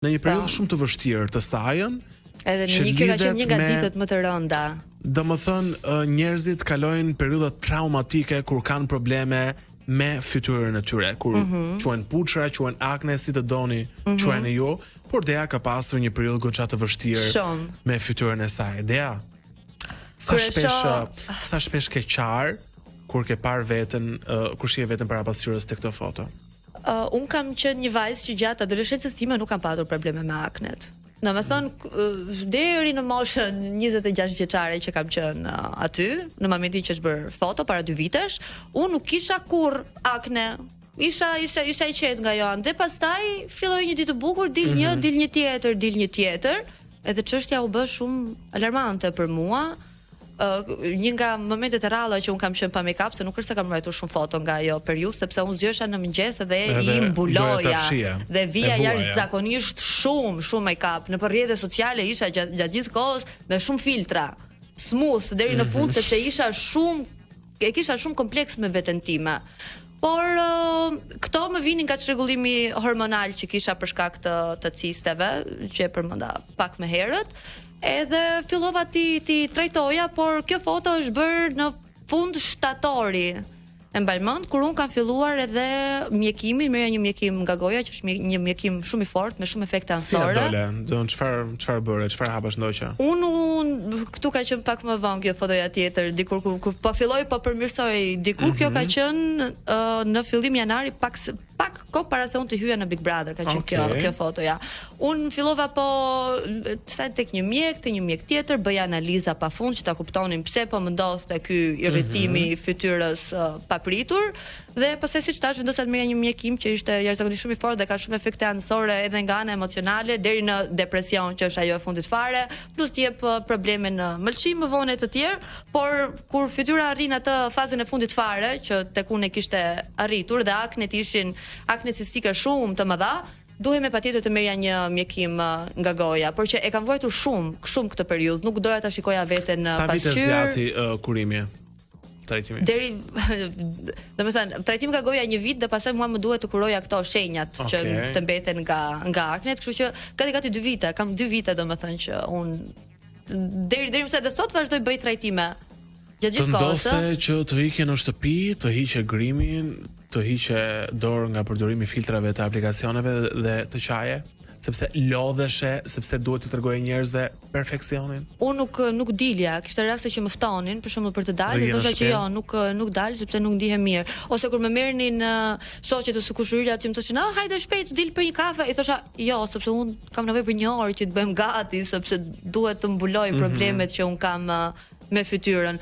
në një periudhë shumë të vështirë të sajën. Edhe në një ka qenë një nga ditët më të rënda. Domethënë njerëzit kalojnë periudha traumatike kur kanë probleme me fytyrën e tyre, kur quhen puçra, quhen akne, si të doni, quheni ju, por Dea ka pasur një periudhë goxha të vështirë me fytyrën e saj. Dea, sa shpesh ke qarë kur ke parë veten, kur shihe veten para pasqyrës te këto foto? Un kam qenë një vajzë që gjatë adoleshencës time nuk kam patur probleme me aknet. Domethënë deri në moshën 26 vjeçare që kam qenë aty, në momentin që është bërë foto para 2 vitesh, unë nuk kisha kurr akne. Isha i qetë nga Joan. Dhe pastaj filloi një ditë të bukur, dil një tjetër, edhe çështja u bë shumë alarmante për mua. Një nga momentet e rralla që un kam qenë pa make-up, se nuk është se kam ruajtur shumë foto nga ajo periudhë, sepse un zgjohesha në mëngjes dhe i mbuloja dhe vija jashtëzakonisht shumë make-up. Në rrjetet sociale isha gjatë gjithë kohës me shumë filtra, smooth deri në fund, sepse kisha shumë kompleks me veten time. Por këto më vinin nga çrregullimi hormonal që kisha për shkak të cisteve, që e përmenda pak më herët. Edhe fillova ti trajtoja, por kjo foto është bërë në fund shtatori. E mbaj mend kur un kam filluar edhe mjekimin, merja një mjekim nga goja, që është një mjekim shumë i fortë me shumë efekte anësore. Si dole, do çfarë bëre, çfarë hapash ndoqa? Un këtu ka qenë pak më vonë kjo fotoja tjetër, dikur kur po filloi po përmirësoj diku, kjo ka qenë në fillim janari, pak kohë para se unë të hyja në Big Brother, ka qenë kjo fotoja. Unë fillova tek një mjek tjetër, bëja analiza pafund që ta kuptonin pse po më ndodhte ky irritimi i fytyrës papritur, dhe pastaj siç thash vendosa të merrja një mjekim që ishte jashtëzakonisht shumë i fortë dhe ka shumë efekte anësore edhe nga ana emocionale deri në depresion, që është ajo e fundit fare, plus të jep probleme në mëlçim më vonë të tjerë, por kur fytyra arrin atë fazën e fundit fare, që tek unë kishte arritur dhe aknet ishin akne cistike shumë të mëdha, duhem e patjetër të merrja një mjekim nga goja, por që e kam vuajtur shumë këtë periudhë, nuk doja ta shikoja veten në pasqyrë. Sa vite zgjati kurimi? Trajtimi. Domethënë, trajtimi nga goja 1 vit dhe pastaj mua më duhet të kuroja këto shenjat që të mbeten nga aknet, kështu që gati 2 vite, kam 2 vite domethënë që un deri më sa dhe sot vazhdoj bëj trajtime. Gjatë gjithë kohës. Të ndose që të ikje në shtëpi, të hiqe grimin, të hiqe dorë nga përdorimi i filtrave të aplikacioneve dhe të qaje, sepse lodheshe, sepse duhet të tregoje njerëzve perfeksionin. Unë nuk dilja, kishte raste që më ftonin, për shembull për të dalë, thosha që jo, nuk dal sepse nuk ndihem mirë. Ose kur më merrnin shoqet ose kushërirat që më thoshin, hajde shpejt, dil për një kafe, i thosha, jo, sepse unë kam nevojë për 1 orë që të bëjmë gati, sepse duhet të mbuloj problemet që un kam me fytyrën.